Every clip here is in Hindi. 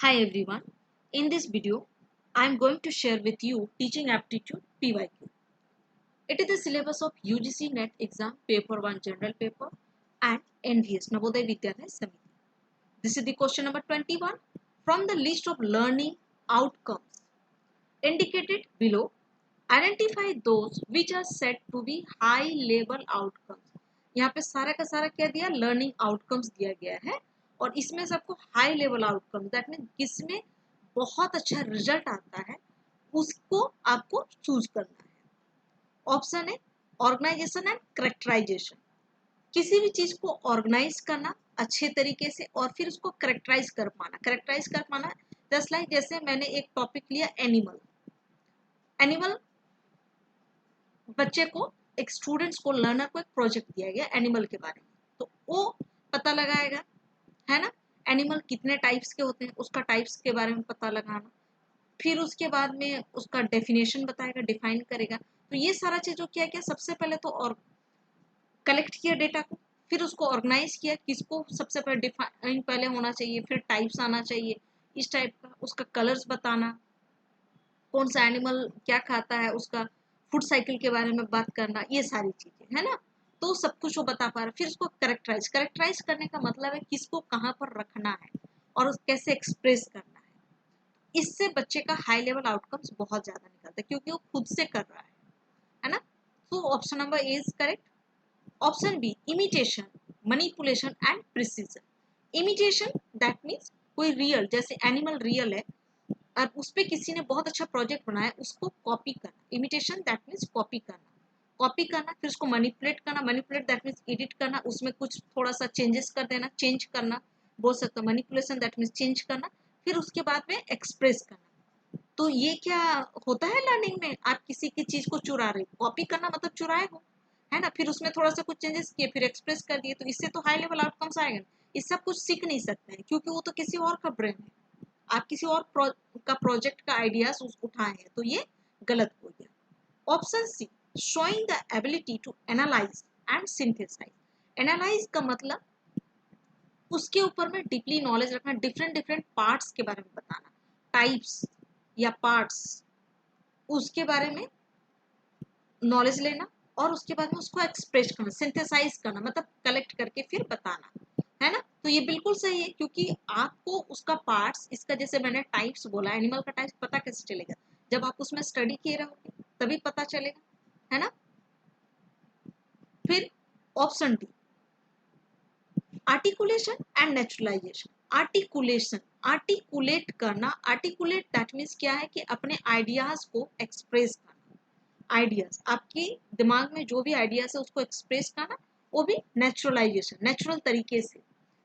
Hi everyone. In this video, I am going to share with you Teaching Aptitude PYQ. It is the syllabus of UGC NET exam paper 1 general paper and NVS Navodaya Vidyalaya Samiti. This is the question number 21. From the list of learning outcomes indicated below, identify those which are said to be high level outcomes. यहाँ पे सारा का सारा क्या दिया, लर्निंग आउटकम्स दिया गया है और इसमें सबको high level outcome that mean किसमें बहुत अच्छा रिजल्ट आता है उसको आपको चूज करना है। ऑप्शन है ऑर्गेनाइजेशन एंड करेक्टराइजेशन। किसी भी चीज को ऑर्गेनाइज करना अच्छे तरीके से और फिर उसको करेक्टराइज कर पाना जस्ट लाइक जैसे मैंने एक टॉपिक लिया एनिमल। एनिमल बच्चे को एक स्टूडेंट्स को लर्नर को एक प्रोजेक्ट दिया गया एनिमल के बारे में, तो वो पता लगाएगा, है ना। एनिमल कितने टाइप्स के होते हैं उसका टाइप्स के बारे में पता लगाना, फिर उसके बाद में उसका डेफिनेशन बताएगा, डिफाइन करेगा। तो ये सारा चीज जो किया गया, सबसे पहले तो और कलेक्ट किया डेटा को, फिर उसको ऑर्गेनाइज किया, किसको सबसे पहले डिफाइन पहले होना चाहिए, फिर टाइप्स आना चाहिए इस टाइप का, उसका कलर्स बताना, कौन सा एनिमल क्या खाता है, उसका फूड साइकिल के बारे में बात करना, ये सारी चीजें है ना। तो सब कुछ वो बता पा रहा है। फिर उसको करेक्टराइज करने का मतलब है किसको कहाँ पर रखना है और कैसे एक्सप्रेस करना है। इससे बच्चे का हाई लेवल आउटकम्स बहुत ज्यादा निकलता है क्योंकि वो खुद से कर रहा है ना। तो option number A is correct. Option B imitation, manipulation and precision. Imitation that means कोई रियल, जैसे एनिमल रियल है और उस पे किसी ने बहुत अच्छा प्रोजेक्ट बनाया, उसको कॉपी करना। इमिटेशन दैट मीन्स कॉपी करना, फिर उसको मैनिपुलेट दैट मीन्स एडिट करना, उसमें कुछ थोड़ा सा चेंजेस कर देना, चेंज करना बोल सकते हो। मैनिपुलेशन दैट मीन्स चेंज करना, फिर उसके बाद में एक्सप्रेस करना। तो ये क्या होता है लर्निंग में, आप किसी की चीज को चुरा रहे हो, कॉपी करना मतलब चुराए हो, है ना। फिर उसमें थोड़ा सा कुछ चेंजेस किए, फिर एक्सप्रेस कर दिए, तो इससे तो हाई लेवल आउटकम्स आएगा। इससे आप कुछ सीख नहीं सकते हैं क्योंकि वो तो किसी और का ब्रेन है, आप किसी और का प्रोजेक्ट का आइडियाज उठाए हैं, तो ये गलत हो गया। Option C showing the ability to analyse and synthesise. Analyse का मतलब उसके ऊपर में डीपली नॉलेज रखना, डिफरेंट डिफरेंट पार्ट्स के बारे में बताना, टाइप्स या पार्ट्स उसके बारे में नॉलेज लेना और उसके बाद में उसको एक्सप्रेस करना, सिंथेसाइज करना मतलब कलेक्ट करके फिर बताना, है ना। तो ये बिल्कुल सही है क्योंकि आपको उसका पार्ट्स, इसका जैसे मैंने टाइप्स बोला, एनिमल का टाइप्स पता कैसे चलेगा, जब आप उसमें स्टडी किए रहोगे तभी पता चलेगा, है ना। फिर option D articulation and naturalisation. Articulation, articulate करना, आर्टिकुलेट दैट मीन्स क्या है कि अपने आइडियाज को एक्सप्रेस करना। आइडियाज, आपके दिमाग में जो भी आइडियाज है उसको एक्सप्रेस करना, वो भी नेचुरलाइजेशन, नेचुरल तरीके से,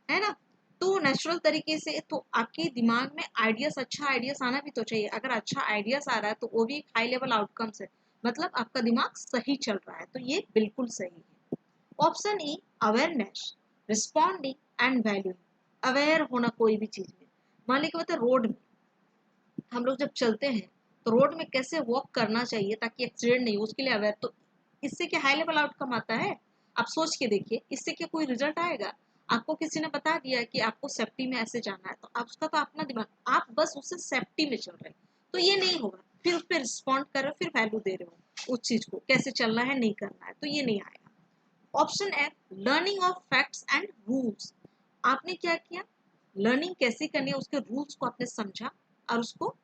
है ना। तो नेचुरल तरीके से तो आपके दिमाग में आइडियाज, अच्छा आइडियाज आना भी तो चाहिए। अगर अच्छा आइडियाज आ रहा है तो वो भी एक हाई लेवल आउटकम्स है, मतलब आपका दिमाग सही चल रहा है, तो ये बिल्कुल सही है। Option E awareness, responding and valuing. Aware होना कोई भी चीज में, मान लीजिए बताए रोड में हम लोग जब चलते हैं तो रोड में कैसे वॉक करना चाहिए ताकि एक्सीडेंट नहीं हो, उसके लिए अवेयर। तो इससे क्या हाई लेवल आउटकम आता है, आप सोच के देखिए, इससे क्या कोई रिजल्ट आएगा। आपको किसी ने बता दिया कि आपको सेफ्टी में ऐसे जाना है, तो आप उसका तो अपना दिमाग, आप बस उससे सेफ्टी में चल रहे हैं, तो ये नहीं होगा। फिर उस पर रिस्पॉन्ड कर रहे हो, फिर वैल्यू दे रहे हो उस चीज को, कैसे चलना है नहीं करना है, तो ये नहीं आएगा। Option F learning of facts and rules. आपने क्या किया, लर्निंग कैसे करनी है उसके रूल्स को आपने समझा और उसको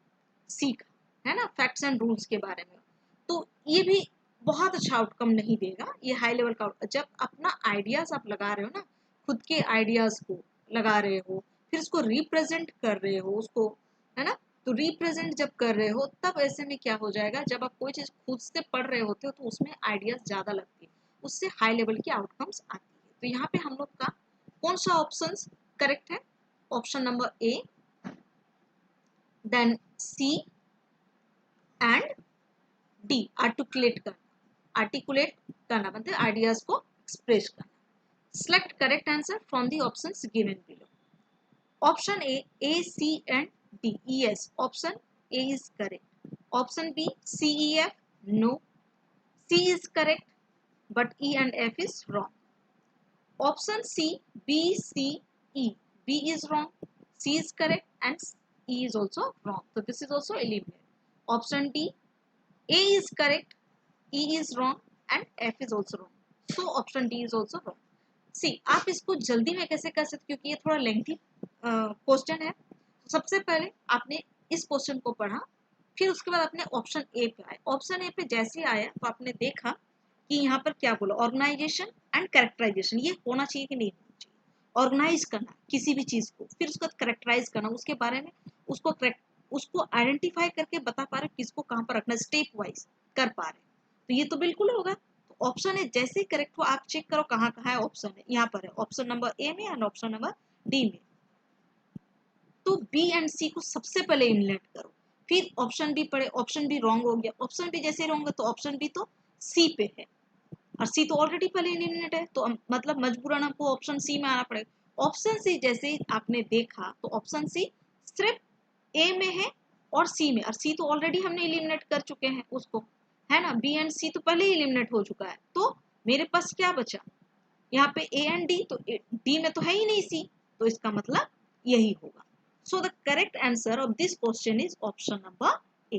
सीखा, है ना, फैक्ट्स एंड रूल्स के बारे में। तो ये भी बहुत अच्छा आउटकम नहीं देगा, ये हाई लेवल का जब अपना आइडियाज आप लगा रहे हो ना, खुद के आइडियाज को लगा रहे हो, फिर उसको रिप्रेजेंट कर रहे हो उसको, है ना। तो रिप्रेजेंट जब कर रहे हो तब ऐसे में क्या हो जाएगा, जब आप कोई चीज खुद से पढ़ रहे होते हो तो उसमें आइडियाज ज्यादा लगती है, उससे हाई लेवल की आउटकम्स आती है। तो यहाँ पे हम लोग का कौन सा ऑप्शन करेक्ट है, option number A, then C and D articulate करना मतलब आइडियाज को एक्सप्रेस करना। Select correct answer from the options given below. Option A C and D, yes option A is correct. Option B C E F, no, C is correct but E and F is wrong. Option C B C E, B is wrong, C is correct and E is also wrong. So this is also eliminated. Option D, A is correct, E is wrong and F is also wrong. So option D is also wrong. सी आप इसको जल्दी में कैसे कर सकते, क्योंकि ये थोड़ा लेंथी क्वेश्चन है। सबसे पहले आपने इस क्वेश्चन को पढ़ा, फिर उसके बाद आपने ऑप्शन ए पे आए। ऑप्शन ए पे जैसे ही आया तो आपने देखा कि यहाँ पर क्या बोला, ऑर्गेनाइजेशन एंड कैरेक्टराइजेशन, ये होना चाहिए कि नहीं होना चाहिए। ऑर्गेनाइज करना किसी भी चीज को, फिर उसका कैरेक्टराइज करना, उसके बारे में उसको आइडेंटिफाई करके बता पा रहे किसको कहाँ पर रखना, स्टेप वाइज कर पा रहे, तो ये तो बिल्कुल होगा। ऑप्शन है जैसे ही करेक्ट हो, आप चेक करो कहाँ कहाँ है ऑप्शन है, यहाँ पर है ऑप्शन नंबर ए में एंड ऑप्शन नंबर डी में। तो बी एंड सी को सबसे पहले इलिमिनेट करो, फिर ऑप्शन बी पढ़े, ऑप्शन बी रॉन्ग हो गया, ऑप्शन बी जैसे रॉन्ग है तो ऑप्शन बी तो सी पे है, और सी तो ऑलरेडी पहले इलिमिनेट है, तो मतलब मजबूरन आपको ऑप्शन सी में आना पड़ेगा। ऑप्शन सी जैसे ही आपने देखा तो ऑप्शन सी सिर्फ ए में है और सी में, और सी तो ऑलरेडी हमने इलिमिनेट कर चुके हैं उसको, है ना। बी एंड सी तो पहले ही इलिमिनेट हो चुका है, तो मेरे पास क्या बचा यहाँ पे, ए एंड डी, तो डी में तो है ही नहीं सी, तो इसका मतलब यही होगा। So the correct answer of this question is option number A.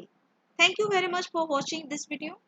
Thank you very much for watching this video.